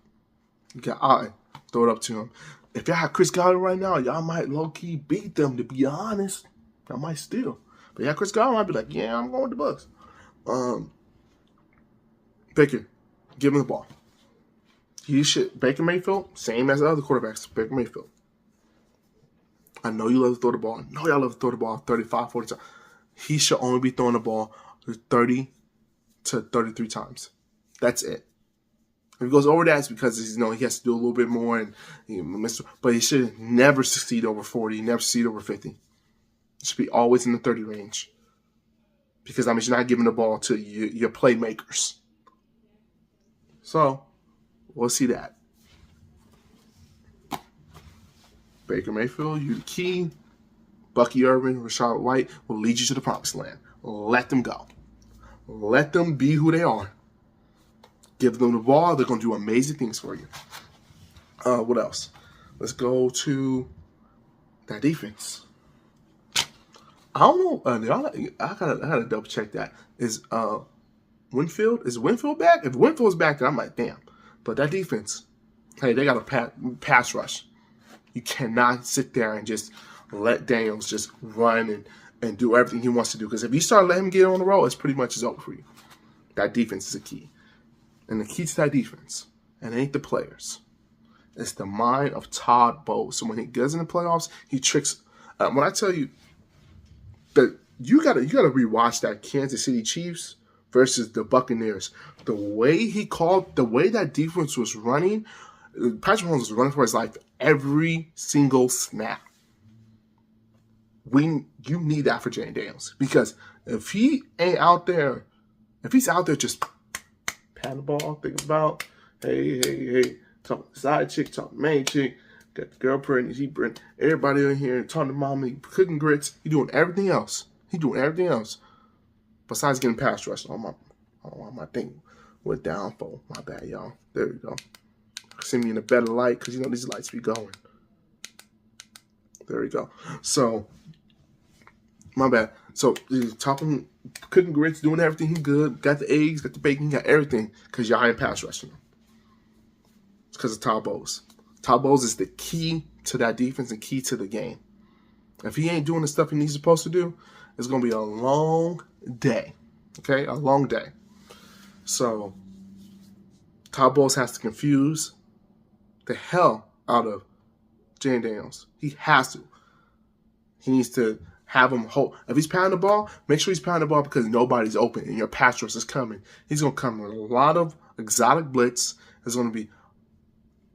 You got Allen. Throw it up to him. If y'all had Chris Godwin right now, y'all might low-key beat them, to be honest. Y'all might still. But yeah, Chris Godwin, I'd be like, yeah, I'm going with the Bucks. Baker, give him the ball. Baker Mayfield, same as the other quarterbacks. Baker Mayfield. I know you love to throw the ball. I know y'all love to throw the ball 35, 40 times. He should only be throwing the ball 30 to 33 times. That's it. If he goes over that, it's because he has to do a little bit more, but he should never succeed over 40, never succeed over 50. It should be always in the 30 range. Because that means you're not giving the ball to your playmakers. So, we'll see that. Baker Mayfield, you the key. Bucky Irvin, Rashad White will lead you to the promised land. Let them go. Let them be who they are. Give them the ball. They're going to do amazing things for you. What else? Let's go to that defense. I don't know. I gotta double check that. Is Winfield back? If Winfield's back, then I'm like, damn. But that defense, hey, they got a pass rush. You cannot sit there and just let Daniels just run and do everything he wants to do. Because if you start letting him get on the road, it's pretty much over for you. That defense is a key. And the key to that defense, and it ain't the players, it's the mind of Todd Bowles. So when he goes in the playoffs, he tricks. When I tell you that you gotta rewatch that Kansas City Chiefs versus the Buccaneers. The way that defense was running, Patrick Mahomes was running for his life every single snap. You need that for Jay Daniels, because if he ain't out there, if he's out there just patting the ball, thinking about, hey, talking side chick, talking main chick, got the girl pregnant, he pregnant, everybody in here talking to mommy, cooking grits, he doing everything else. Besides getting pass rush. My thing went down for. My bad, y'all. There we go. Send me in a better light, because these lights be going. There we go. So, my bad. So, talking, cooking grits, doing everything he good. Got the eggs, got the bacon, got everything, because y'all ain't pass rushing him. It's because of Todd Bowles. Todd Bowles is the key to that defense and key to the game. If he ain't doing the stuff he's supposed to do, it's going to be a long day. Okay? A long day. So, Todd Bowles has to confuse the hell out of Jay Daniels. He has to. He needs to have him hold. If he's pounding the ball, make sure he's pounding the ball because nobody's open and your pass rush is coming. He's going to come with a lot of exotic blitz. There's going to be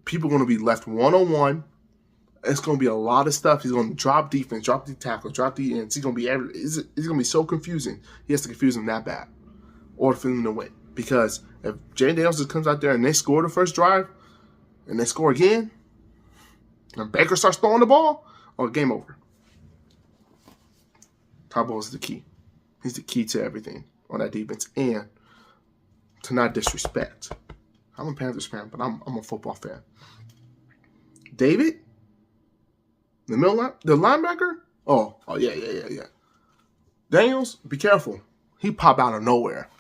people going to be left one-on-one. It's going to be a lot of stuff. He's going to drop defense, drop the tackle, drop the ends. He's going to be so confusing. He has to confuse them that bad or for them to win. Because if Jay Daniels just comes out there and they score the first drive and they score again, and Baker starts throwing the ball, game over. Todd Bowles is the key. He's the key to everything on that defense. And to not disrespect. I'm a Panthers fan, but I'm a football fan. David? The linebacker? Oh, yeah. Daniels, be careful. He pop out of nowhere.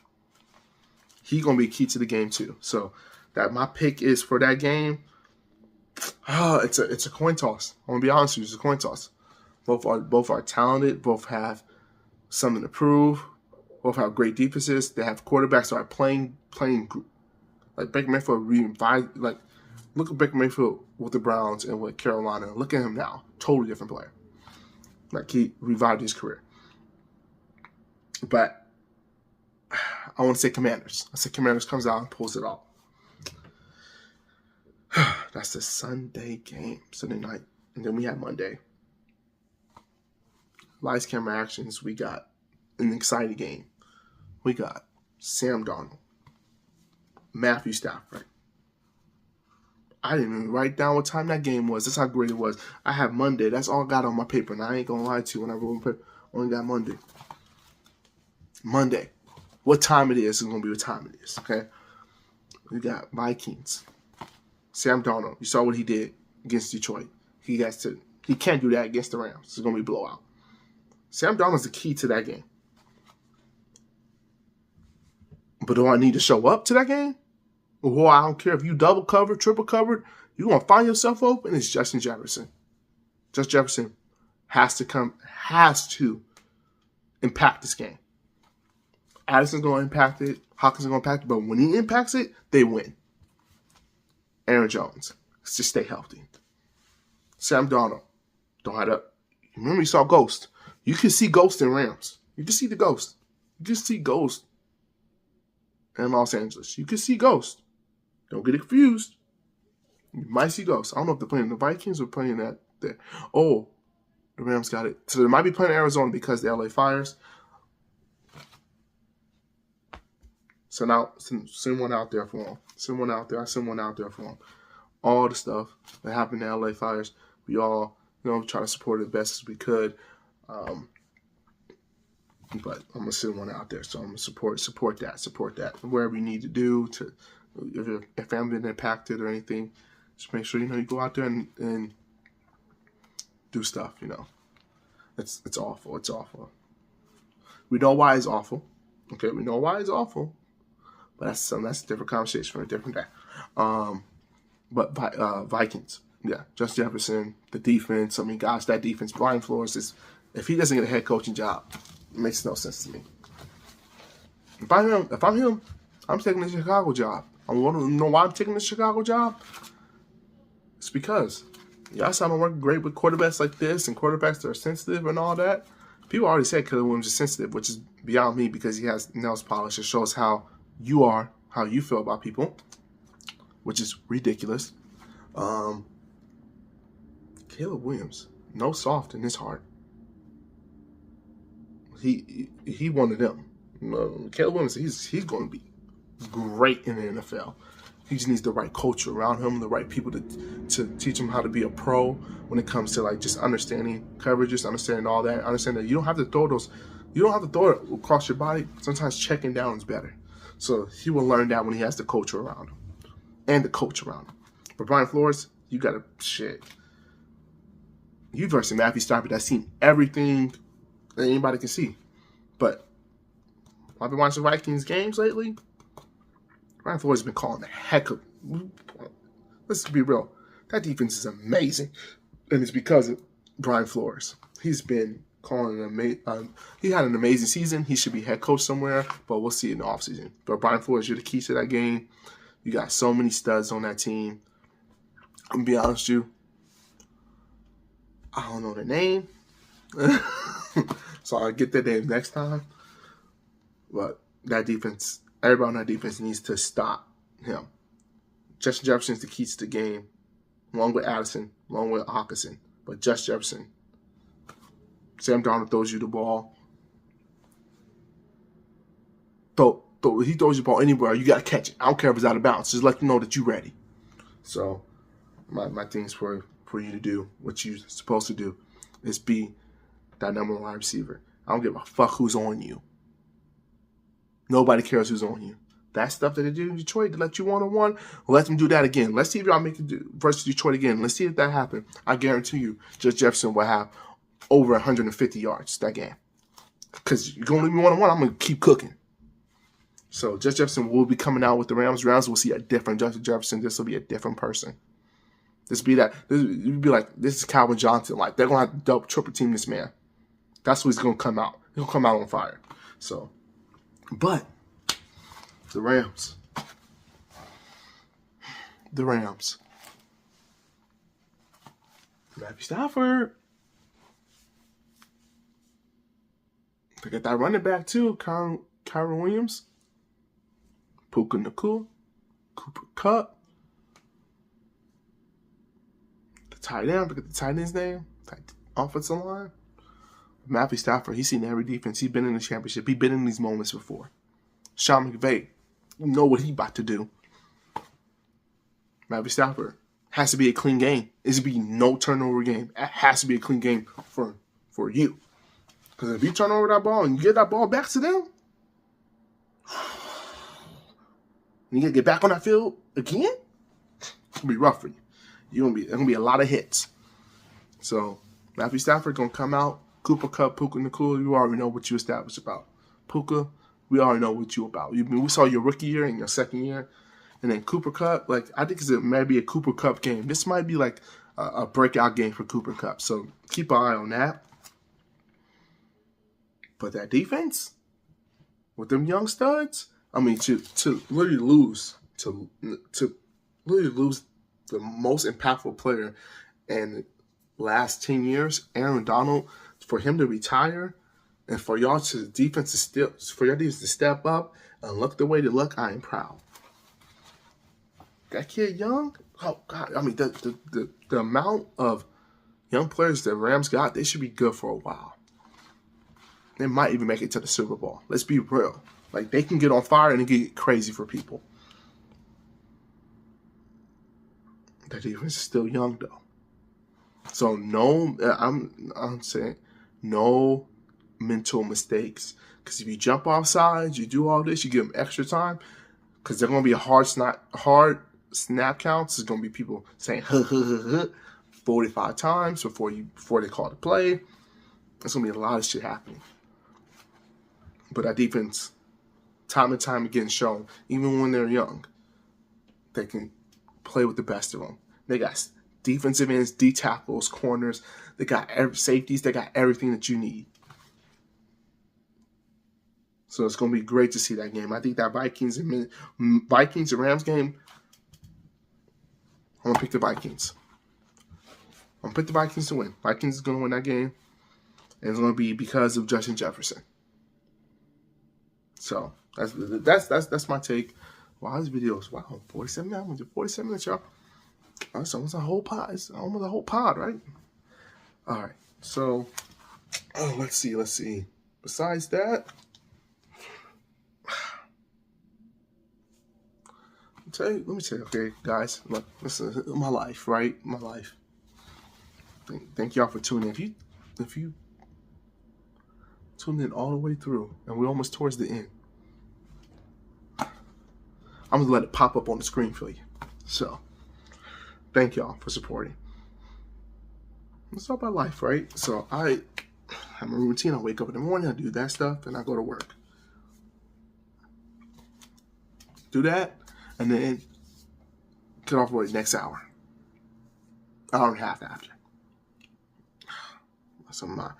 He gonna be key to the game too. So that my pick is for that game. It's a coin toss. I'm gonna be honest with you, it's a coin toss. Both are talented. Both have something to prove. Both have great defenses. They have quarterbacks that are playing like Baker Mayfield. Look at Baker Mayfield with the Browns and with Carolina. Look at him now. Totally different player. Like, he revived his career. But I want to say Commanders. I say Commanders comes out and pulls it off. That's the Sunday game, Sunday night. And then we have Monday. Lights, camera, actions. We got an exciting game. We got Sam Darnold, Matthew Stafford, I didn't even write down what time that game was. That's how great it was. I have Monday. That's all I got on my paper. And I ain't going to lie to you when I wrote my paper. Only got Monday. Monday. What time it is going to be what time it is, okay? We got Vikings. Sam Darnold. You saw what he did against Detroit. He can't do that against the Rams. It's going to be a blowout. Sam Darnold's the key to that game. But do I need to show up to that game? Well, I don't care if you double covered, triple covered. You're going to find yourself open. It's Justin Jefferson. Justin Jefferson has to impact this game. Addison's going to impact it. Hawkins is going to impact it. But when he impacts it, they win. Aaron Jones, just stay healthy. Sam Darnold, don't have to. Remember, you saw Ghost. You can see Ghost in Rams. You can see the Ghost. You can see Ghost in Los Angeles. You can see Ghost. Don't get it confused. You might see Ghost. I don't know if they're playing the Vikings or playing that there. Oh, the Rams got it. So they might be playing Arizona because the LA Fires. So now send one out there for them. Send one out there. I send one out there for them. All the stuff that happened in LA Fires, we all, try to support it as best as we could. But I'm gonna send one out there, so I'm gonna support that. Wherever you need to do to, if I haven't been impacted or anything, just make sure you go out there and do stuff. It's awful. It's awful. We know why it's awful. Okay, we know why it's awful. But that's a different conversation for a different day. But Vikings, yeah, Justin Jefferson, the defense. I mean, gosh, that defense. Brian Flores is, if he doesn't get a head coaching job, it makes no sense to me. If I'm him, I'm taking the Chicago job. I want to know why I'm taking the Chicago job. It's because yes, I don't work great with quarterbacks like this and quarterbacks that are sensitive and all that. People already said Caleb Williams is sensitive, which is beyond me because he has nails polish. It shows how you are, how you feel about people, which is ridiculous. Caleb Williams, no soft in his heart. He one of them. Caleb Williams, he's going to be great in the NFL. He just needs the right culture around him, the right people to teach him how to be a pro when it comes to just understanding coverages, understanding all that, understand that you don't have to throw it across your body. Sometimes checking down is better. So he will learn that when he has the coach around him and the coach around him. But Brian Flores, you got to shit. You versus Matthew Stafford, that's seen everything that anybody can see. But I've been watching Vikings games lately. Brian Flores has been calling the heck of. Let's be real. That defense is amazing. And it's because of Brian Flores. He's been calling he had an amazing season. He should be head coach somewhere, but we'll see in the offseason. But Brian Flores, you're the key to that game. You got so many studs on that team. I'm going to be honest with you. I don't know their name. So I'll get their name next time. But that defense, everybody on that defense needs to stop him. Justin Jefferson's the key to the game, along with Addison, along with Hawkinson. But Justin Jefferson, Sam Darnold throws you the ball. He throws you the ball anywhere, you got to catch it. I don't care if it's out of bounds. Just let you know that you're ready. So my things for you to do, what you're supposed to do, is be that number one wide receiver. I don't give a fuck who's on you. Nobody cares who's on you. That stuff that they do in Detroit to let you one-on-one, let them do that again. Let's see if y'all make it versus Detroit again. Let's see if that happens. I guarantee you, Justin Jefferson will have over 150 yards that game. Because you're going to leave me one-on-one, I'm going to keep cooking. So Justin Jefferson will be coming out with the Rams. Rams will see a different Justin Jefferson. This will be a different person. This will be like, this is Calvin Johnson. Like, they're going to have to double, triple team this man. That's what he's going to come out. He'll come out on fire. So, but the Rams. Matthew Stafford. They got that running back too, Kyron Williams. Puka Nacua. Cooper Kupp. The tight end, forget the tight end's name. Offensive line. Matthew Stafford, he's seen every defense. He's been in the championship. He's been in these moments before. Sean McVay, you know what he about to do. Matthew Stafford, has to be a clean game. It should be no turnover game. It has to be a clean game for you. Because if you turn over that ball and you get that ball back to them, and you gotta get back on that field again, it'll be rough for you. There's gonna be a lot of hits. So Matthew Stafford gonna come out. Cooper Kupp, Puka Nacua, you already know what you established about. Puka, we already know what you about. We saw your rookie year and your second year. And then Cooper Kupp, like, I think it might be a Cooper Kupp game. This might be like a breakout game for Cooper Kupp. So keep an eye on that. But that defense, with them young studs, I mean, to literally lose, to literally lose the most impactful player in the last 10 years, Aaron Donald, for him to retire, and for y'all to defense to still, for your defense to step up and look the way they look, I am proud. That kid young, oh God! I mean, the amount of young players that Rams got, they should be good for a while. They might even make it to the Super Bowl. Let's be real. Like, they can get on fire and it can get crazy for people. The defense is still young though. So no, I'm saying no mental mistakes. Because if you jump off sides, you do all this, you give them extra time. Because they're going to be hard snap counts. There's going to be people saying 45 times before they call the play. There's going to be a lot of shit happening. But that defense, time and time again, shown, even when they're young, they can play with the best of them. They got defensive ends, D tackles, corners. They got safeties. They got everything that you need. So it's going to be great to see that game. I think that Vikings and Rams game, I'm going to pick the Vikings. I'm going to pick the Vikings to win. Vikings is going to win that game. And it's going to be because of Justin Jefferson. So that's my take. Wow, this video is 47 minutes. I'm going to do 47 minutes, y'all. That's almost a whole pod. It's almost a whole pod, right? All right. So, let's see. Besides that, let me tell you, okay, guys, look, this is my life, right? My life. Thank y'all for tuning in. If you tuned in all the way through, and we're almost towards the end, I'm gonna let it pop up on the screen for you. So, thank y'all for supporting. It's all about life, right? So I have a routine. I wake up in the morning, I do that stuff, and I go to work. Do that, and then get off work next hour. Hour and a half after. So my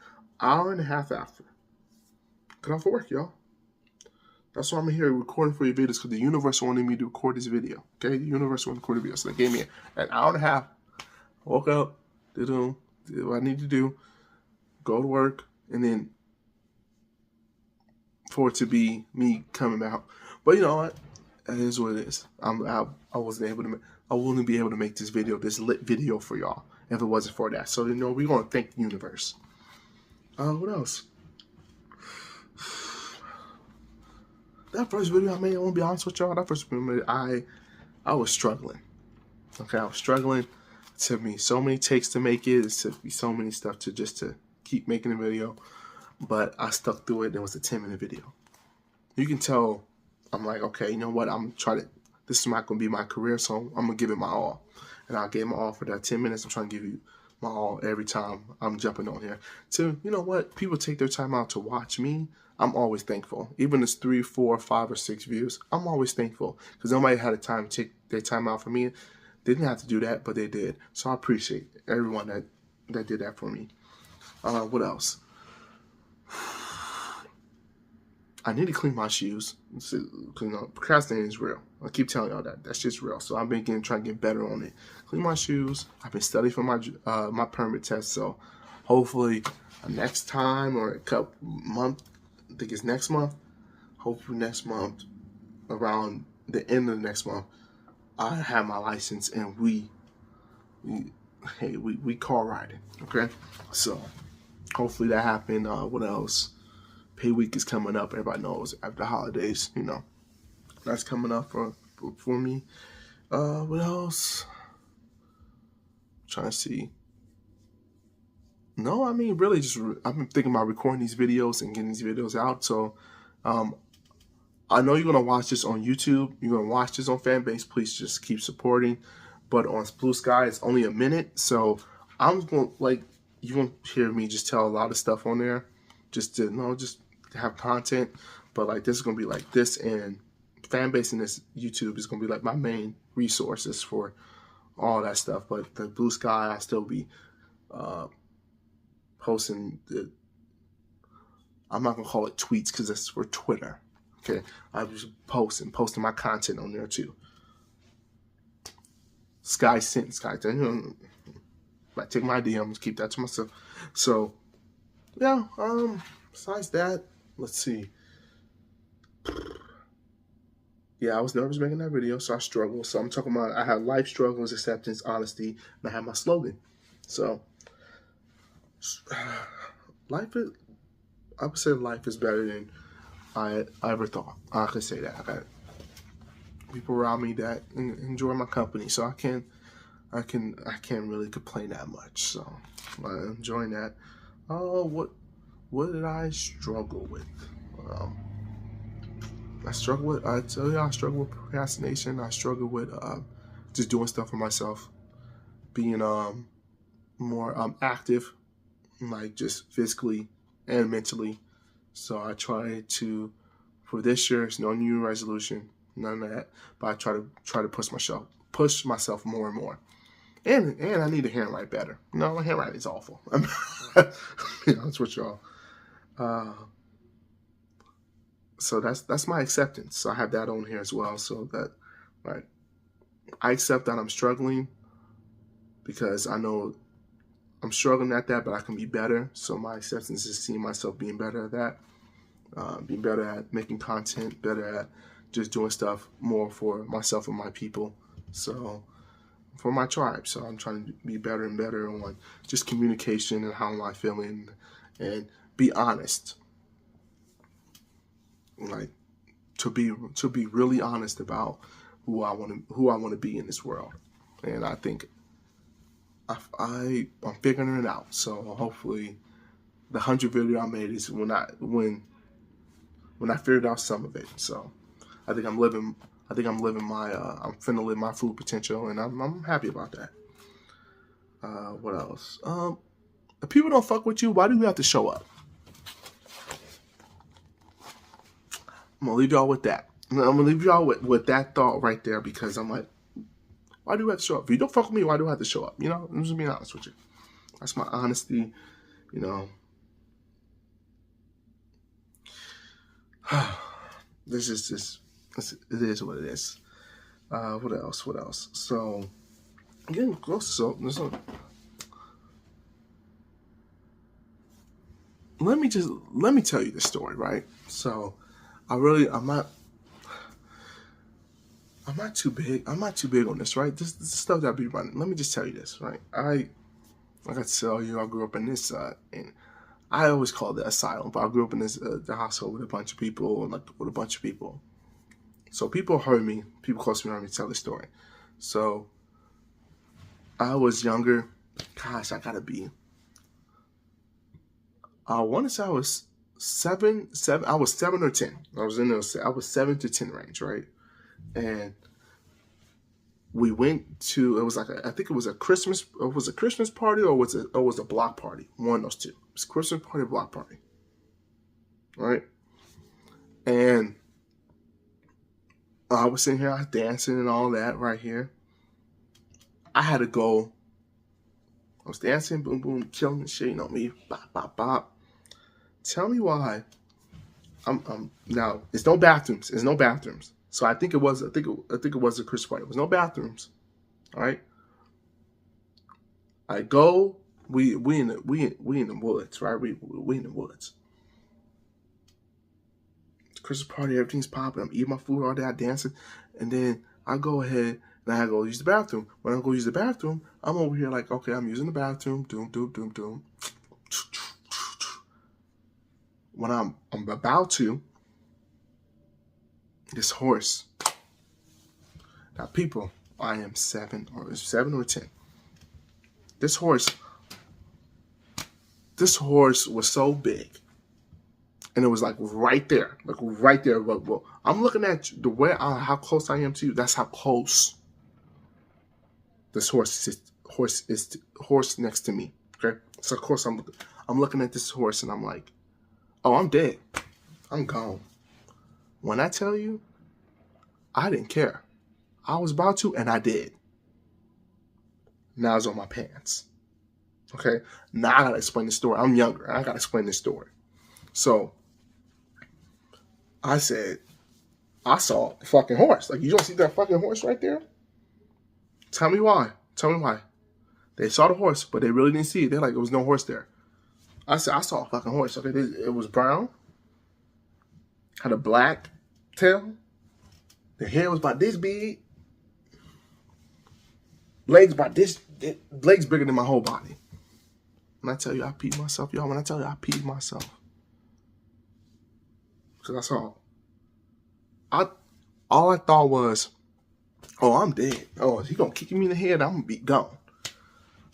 hour and a half after. Get off of work, y'all. That's why I'm here recording for your videos, because the universe wanted me to record this video. Okay? The universe wanted to record a video. So they gave me an hour and a half. Woke up, did what I need to do, go to work, and then for it to be me coming out. But you know what? That is what it is. I wouldn't be able to make this lit video for y'all if it wasn't for that. So we're gonna thank the universe. What else? That first video I made, I want to be honest with y'all. That first video I made, I was struggling. Okay, I was struggling. It took me so many takes to make it. It took me so many stuff to keep making a video. But I stuck through it, and it was a 10-minute video. You can tell I'm like, okay, you know what? This is not going to be my career, so I'm going to give it my all. And I gave my all for that 10 minutes. I'm trying to give you my all every time I'm jumping on here. You know what? People take their time out to watch me. I'm always thankful. Even if it's 3, 4, 5, or 6 views, I'm always thankful. Because nobody had the time to take their time out for me. They didn't have to do that, but they did. So I appreciate everyone that did that for me. What else? I need to clean my shoes. Procrastinating is real. I keep telling y'all that. That's just real. So I've been trying to get better on it. Clean my shoes. I've been studying for my permit test. So hopefully next time or a couple month, I think it's next month. Hopefully next month, around the end of the next month, I have my license and we car riding. Okay, so hopefully that happened. What else? Pay week is coming up. Everybody knows after the holidays, that's coming up for me. What else? trying to see. No, I mean, really, I've been thinking about recording these videos and getting these videos out. So, I know you're gonna watch this on YouTube. You're gonna watch this on Fanbase. Please just keep supporting. But on Blue Sky, it's only a minute, so I'm gonna you're gonna hear me just tell a lot of stuff on there, just to have content. But like this is gonna be like this, and Fanbase and this YouTube is gonna be like my main resources for all that stuff. But the Blue Sky, I still be posting I'm not gonna call it tweets because that's for Twitter. Okay, I was posting my content on there too. Sky sent Sky. I take my DMs, keep that to myself. So yeah. Besides that, let's see. Yeah, I was nervous making that video, so I struggled. So I'm talking about I had life struggles, acceptance, honesty, and I had my slogan. So life is. I would say life is better than I ever thought. I could say that. I got people around me that enjoy my company, so I can't really complain that much. So I'm enjoying that. Oh, what did I struggle with? I tell you, I struggle with procrastination. I struggle with just doing stuff for myself, being more active, like just physically and mentally. So I try to, for this year, it's no New Year resolution, none of that. But I try to push myself more and more. And I need to handwrite better. No, my handwriting is awful. That's what y'all. So that's my acceptance. So I have that on here as well. So that I accept that I'm struggling because I know I'm struggling at that, but I can be better. So my acceptance is seeing myself being better at that, being better at making content, better at just doing stuff more for myself and my people. So for my tribe. So I'm trying to be better and better on just communication and how am I feeling, and be honest. Like to be really honest about who I want to be in this world. And I think I'm figuring it out. So hopefully the 100 video I made is when I figured out some of it. So I think I'm living my I'm finna live my full potential, and I'm happy about that. What else? If people don't fuck with you, why do you have to show up? I'm gonna leave y'all with that. I'm gonna leave y'all with that thought right there, because I'm like, why do you have to show up? If you don't fuck with me, why do I have to show up? You know, I'm just being honest with you. That's my honesty, you know. This is just, it is what it is. What else? So, getting close. So, let me tell you the story, right? So, I'm not too big on this, right? This is stuff that I be running. Let me just tell you this, right? Like I tell you, I grew up in this, and I always call it asylum, but I grew up in this the household with a bunch of people, So people heard me, people close to me heard me tell the story. So I was younger. Gosh, I want to say I was seven. I was 7 or 10. I was 7 to 10 range, right? And we went to, I think it was a Christmas party, or was a block party. One of those two. It was a Christmas party, block party. Right? And I was sitting here, I was dancing and all that right here. I had to go. I was dancing, boom, boom, killing the shit, you know me, bop, bop, bop. Tell me why. Now, it's no bathrooms. So I think it was a Christmas party. There was no bathrooms. All right. I go. We in the woods, right? We in the woods. It's Christmas party. Everything's popping. I'm eating my food all day. I'm dancing, and then I go ahead and I go use the bathroom. When I go use the bathroom, I'm over here like, okay, I'm using the bathroom. Doom, doom, doom, doom. When I'm about to, this horse. Now, people, I am 7 or 10. This horse was so big. And it was like right there. Like right there. Well, I'm looking at the way how close I am to you. That's how close this horse next to me. Okay? So of course I'm looking at this horse and I'm like, oh, I'm dead. I'm gone. When I tell you, I didn't care. I was about to, and I did. Now it's on my pants. Okay? Now I gotta explain the story. I'm younger. I gotta explain this story. So I said, I saw the fucking horse. Like, you don't see that fucking horse right there? Tell me why. Tell me why. They saw the horse, but they really didn't see it. They're like, there was no horse there. I said, I saw a fucking horse. Okay, it was brown. Had a black tail. The hair was about this big. Legs bigger than my whole body. When I tell you I peed myself, y'all, when I tell you I peed myself. Because I saw, all I thought was, oh, I'm dead. Oh, he gonna kick me in the head, I'm gonna be gone.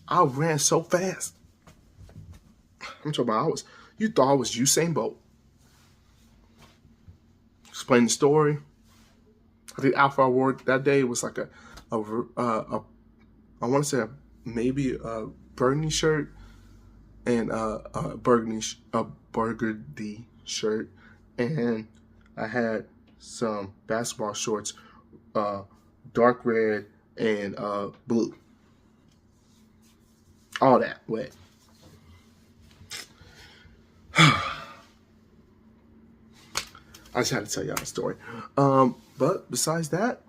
I ran so fast. I'm talking about you thought I was Usain Bolt. Explain the story. I think outfit I wore that day was like I want to say maybe a burgundy shirt and a burgundy shirt, and I had some basketball shorts, dark red and blue. All that wet. I just had to tell y'all the story. But besides that,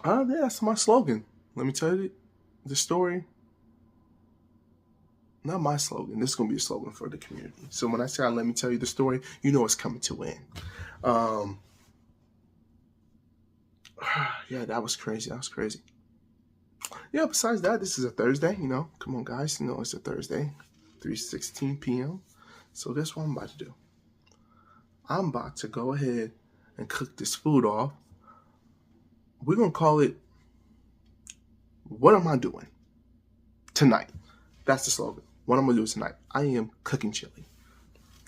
yeah, that's my slogan. Let me tell you the story. Not my slogan. This is going to be a slogan for the community. So when I say let me tell you the story, you know it's coming to an end. Yeah, that was crazy. That was crazy. Yeah, besides that, this is a Thursday, you know. Come on, guys. You know it's a Thursday, 3:16 p.m. So guess what I'm about to do? I'm about to go ahead and cook this food off. We're going to call it, what am I doing tonight? That's the slogan. What I'm going to do tonight. I am cooking chili.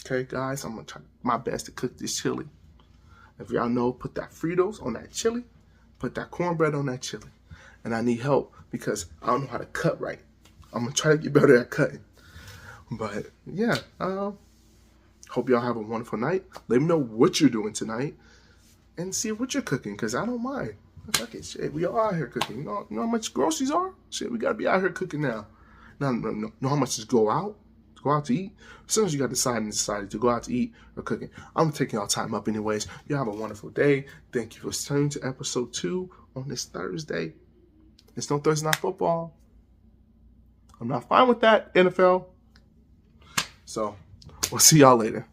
Okay, guys, I'm going to try my best to cook this chili. If y'all know, put that Fritos on that chili. Put that cornbread on that chili. And I need help because I don't know how to cut right. I'm going to try to get better at cutting. But, yeah, hope y'all have a wonderful night. Let me know what you're doing tonight and see what you're cooking, because I don't mind. Fuck it, shit. We all out here cooking. You know how much groceries are? Shit, we got to be out here cooking now. Know how much is go out to eat? As soon as you got decided to go out to eat or cooking, I'm taking y'all time up anyways. You have a wonderful day. Thank you for tuning to episode 2 on this Thursday. It's no Thursday Night Football. I'm not fine with that, NFL. So, we'll see y'all later.